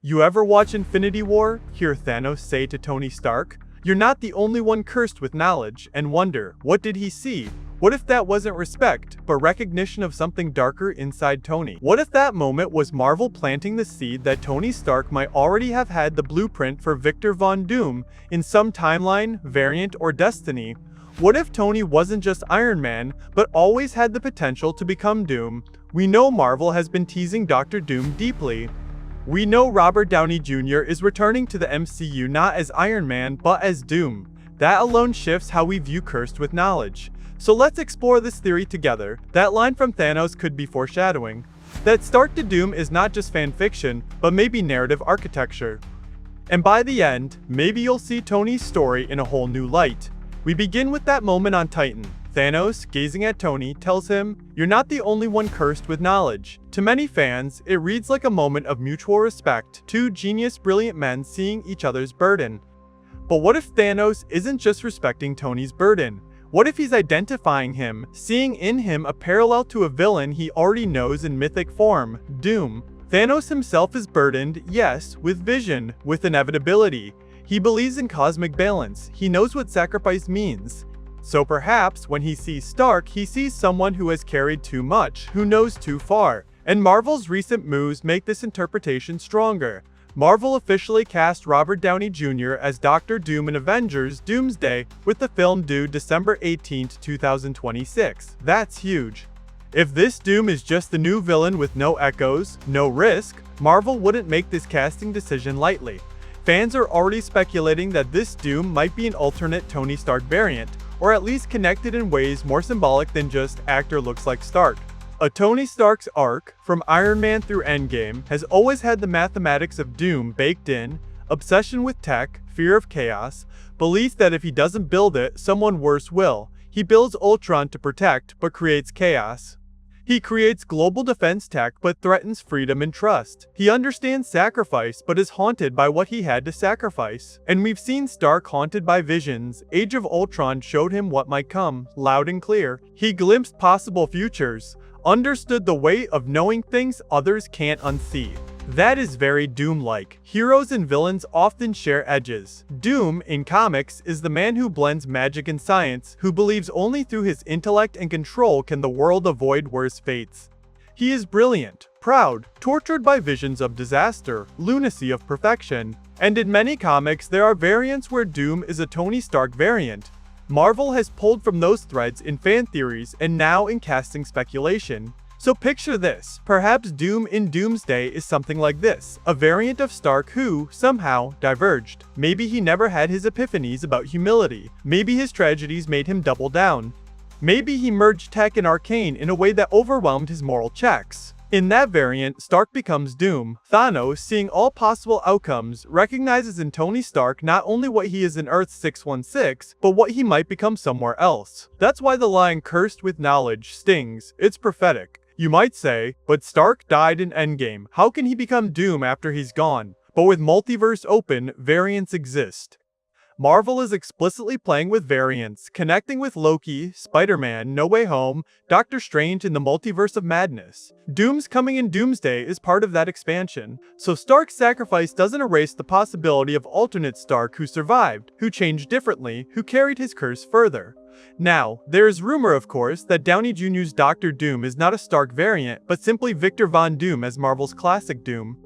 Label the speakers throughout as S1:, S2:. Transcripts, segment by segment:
S1: You ever watch Infinity War, hear Thanos say to Tony Stark, "You're not the only one cursed with knowledge," and wonder, what did he see? What if that wasn't respect, but recognition of something darker inside Tony? What if that moment was Marvel planting the seed that Tony Stark might already have had the blueprint for Victor Von Doom in some timeline, variant, or destiny? What if Tony wasn't just Iron Man, but always had the potential to become Doom? We know Marvel has been teasing Dr. Doom deeply. We know Robert Downey Jr. is returning to the MCU not as Iron Man, but as Doom. That alone shifts how we view cursed with knowledge. So let's explore this theory together. That line from Thanos could be foreshadowing. That Stark to Doom is not just fanfiction, but maybe narrative architecture. And by the end, maybe you'll see Tony's story in a whole new light. We begin with that moment on Titan. Thanos, gazing at Tony, tells him, "You're not the only one cursed with knowledge." To many fans, it reads like a moment of mutual respect, two genius, brilliant men seeing each other's burden. But what if Thanos isn't just respecting Tony's burden? What if he's identifying him, seeing in him a parallel to a villain he already knows in mythic form, Doom? Thanos himself is burdened, yes, with vision, with inevitability. He believes in cosmic balance, he knows what sacrifice means. So perhaps, when he sees Stark, he sees someone who has carried too much, who knows too far. And Marvel's recent moves make this interpretation stronger. Marvel officially cast Robert Downey Jr. as Dr. Doom in Avengers Doomsday, with the film due December 18, 2026. That's huge. If this Doom is just the new villain with no echoes, no risk, Marvel wouldn't make this casting decision lightly. Fans are already speculating that this Doom might be an alternate Tony Stark variant, or at least connected in ways more symbolic than just actor looks like Stark. A Tony Stark's arc, from Iron Man through Endgame, has always had the mathematics of Doom baked in: obsession with tech, fear of chaos, belief that if he doesn't build it, someone worse will. He builds Ultron to protect, but creates chaos. He creates global defense tech but threatens freedom and trust. He understands sacrifice but is haunted by what he had to sacrifice. And we've seen Stark haunted by visions. Age of Ultron showed him what might come, loud and clear. He glimpsed possible futures, understood the weight of knowing things others can't unsee. That is very Doom-like. Heroes and villains often share edges. Doom, in comics, is the man who blends magic and science, who believes only through his intellect and control can the world avoid worse fates. He is brilliant, proud, tortured by visions of disaster, lunacy of perfection. And in many comics, there are variants where Doom is a Tony Stark variant. Marvel has pulled from those threads in fan theories and now in casting speculation. So picture this, perhaps Doom in Doomsday is something like this, a variant of Stark who, somehow, diverged. Maybe he never had his epiphanies about humility. Maybe his tragedies made him double down. Maybe he merged tech and arcane in a way that overwhelmed his moral checks. In that variant, Stark becomes Doom. Thanos, seeing all possible outcomes, recognizes in Tony Stark not only what he is in Earth 616, but what he might become somewhere else. That's why the line "cursed with knowledge" stings. It's prophetic. You might say, but Stark died in Endgame. How can he become Doom after he's gone? But with Multiverse open, variants exist. Marvel is explicitly playing with variants, connecting with Loki, Spider-Man, No Way Home, Doctor Strange in the Multiverse of Madness. Doom's coming in Doomsday is part of that expansion. So Stark's sacrifice doesn't erase the possibility of alternate Stark who survived, who changed differently, who carried his curse further. Now, there is rumor, of course, that Downey Jr.'s Dr. Doom is not a Stark variant, but simply Victor Von Doom as Marvel's classic Doom.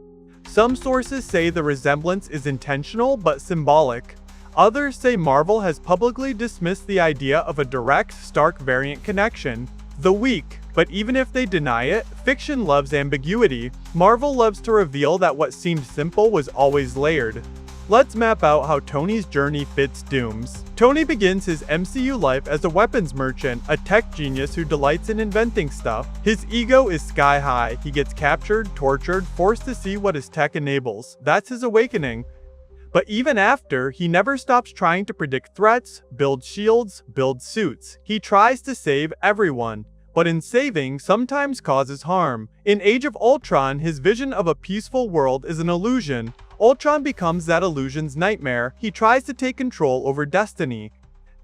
S1: Some sources say the resemblance is intentional but symbolic. Others say Marvel has publicly dismissed the idea of a direct Stark variant connection. The weak, but even if they deny it, fiction loves ambiguity. Marvel loves to reveal that what seemed simple was always layered. Let's map out how Tony's journey fits Doom's. Tony begins his MCU life as a weapons merchant, a tech genius who delights in inventing stuff. His ego is sky high. He gets captured, tortured, forced to see what his tech enables. That's his awakening. But even after, he never stops trying to predict threats, build shields, build suits. He tries to save everyone, but in saving sometimes causes harm. In Age of Ultron, his vision of a peaceful world is an illusion. Ultron becomes that illusion's nightmare. He tries to take control over destiny.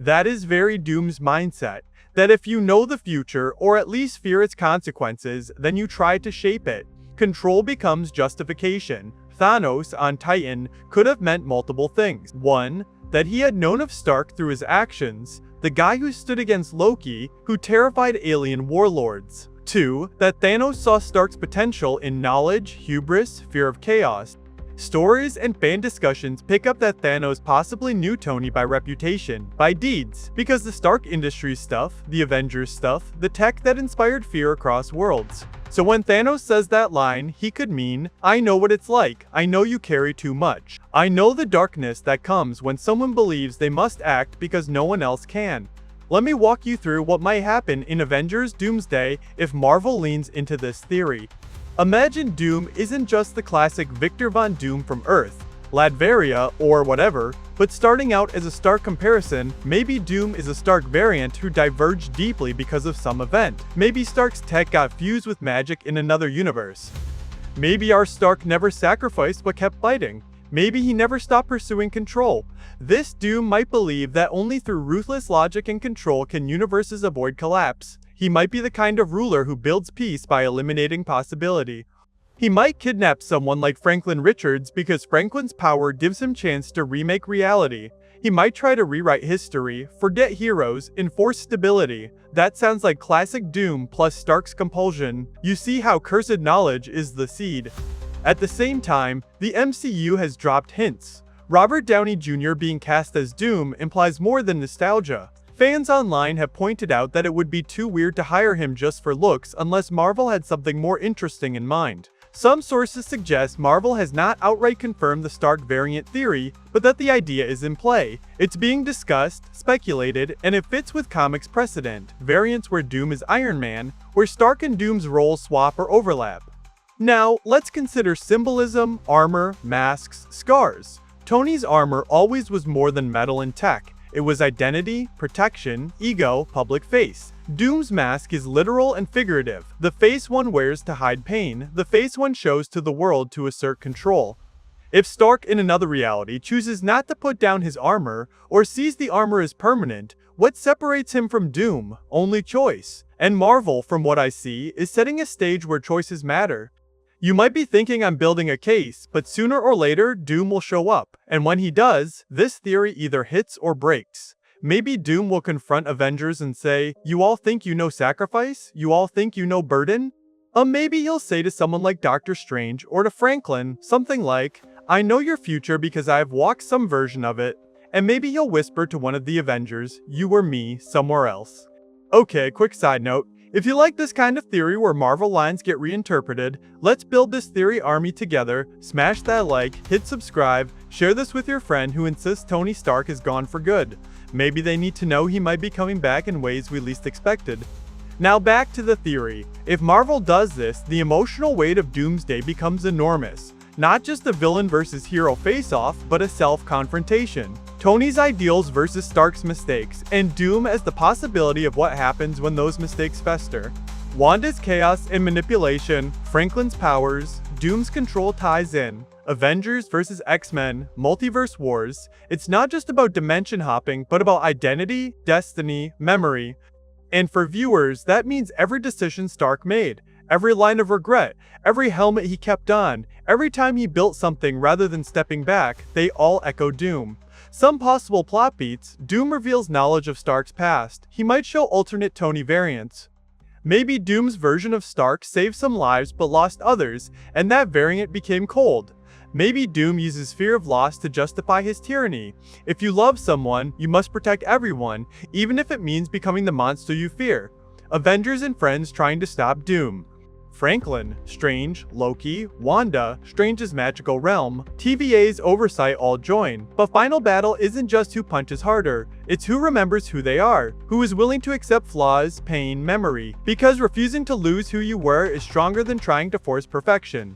S1: That is very Doom's mindset. That if you know the future, or at least fear its consequences, then you try to shape it. Control becomes justification. Thanos on Titan could have meant multiple things. 1. That he had known of Stark through his actions, the guy who stood against Loki, who terrified alien warlords. 2. That Thanos saw Stark's potential in knowledge, hubris, fear of chaos. Stories and fan discussions pick up that Thanos possibly knew Tony by reputation, by deeds, because the Stark Industries stuff, the Avengers stuff, the tech that inspired fear across worlds. So when Thanos says that line, he could mean, I know what it's like, I know you carry too much. I know the darkness that comes when someone believes they must act because no one else can. Let me walk you through what might happen in Avengers Doomsday if Marvel leans into this theory. Imagine Doom isn't just the classic Victor Von Doom from Earth, Latveria, or whatever, but starting out as a Stark comparison, maybe Doom is a Stark variant who diverged deeply because of some event. Maybe Stark's tech got fused with magic in another universe. Maybe our Stark never sacrificed but kept fighting. Maybe he never stopped pursuing control. This Doom might believe that only through ruthless logic and control can universes avoid collapse. He might be the kind of ruler who builds peace by eliminating possibility. He might kidnap someone like Franklin Richards because Franklin's power gives him chance to remake reality. He might try to rewrite history, forget heroes, enforce stability. That sounds like classic Doom plus Stark's compulsion. You see how cursed knowledge is the seed. At the same time, the MCU has dropped hints. Robert Downey Jr. being cast as Doom implies more than nostalgia. Fans online have pointed out that it would be too weird to hire him just for looks unless Marvel had something more interesting in mind. Some sources suggest Marvel has not outright confirmed the Stark variant theory, but that the idea is in play. It's being discussed, speculated, and it fits with comics precedent, variants where Doom is Iron Man, where Stark and Doom's roles swap or overlap. Now, let's consider symbolism, armor, masks, scars. Tony's armor always was more than metal and tech. It was identity, protection, ego, public face. Doom's mask is literal and figurative. The face one wears to hide pain, the face one shows to the world to assert control. If Stark in another reality chooses not to put down his armor, or sees the armor as permanent, what separates him from Doom? Only choice. And Marvel, from what I see, is setting a stage where choices matter. You might be thinking I'm building a case, but sooner or later, Doom will show up. And when he does, this theory either hits or breaks. Maybe Doom will confront Avengers and say, you all think you know sacrifice? You all think you know burden? Maybe he'll say to someone like Doctor Strange or to Franklin something like, I know your future because I have walked some version of it. And maybe he'll whisper to one of the Avengers, you or me, somewhere else. Okay, quick side note. If you like this kind of theory where Marvel lines get reinterpreted, let's build this theory army together. Smash that like, hit subscribe, share this with your friend who insists Tony Stark is gone for good. Maybe they need to know he might be coming back in ways we least expected. Now back to the theory. If Marvel does this, the emotional weight of Doomsday becomes enormous. Not just a villain versus hero face-off, but a self-confrontation. Tony's ideals versus Stark's mistakes, and Doom as the possibility of what happens when those mistakes fester. Wanda's chaos and manipulation, Franklin's powers, Doom's control ties in. Avengers versus X-Men, Multiverse Wars. It's not just about dimension hopping, but about identity, destiny, memory. And for viewers, that means every decision Stark made, every line of regret, every helmet he kept on, every time he built something rather than stepping back, they all echo Doom. Some possible plot beats, Doom reveals knowledge of Stark's past. He might show alternate Tony variants. Maybe Doom's version of Stark saved some lives but lost others, and that variant became cold. Maybe Doom uses fear of loss to justify his tyranny. If you love someone, you must protect everyone, even if it means becoming the monster you fear. Avengers and friends trying to stop Doom. Franklin, Strange, Loki, Wanda, Strange's magical realm, TVA's oversight all join. But final battle isn't just who punches harder, it's who remembers who they are, who is willing to accept flaws, pain, memory. Because refusing to lose who you were is stronger than trying to force perfection.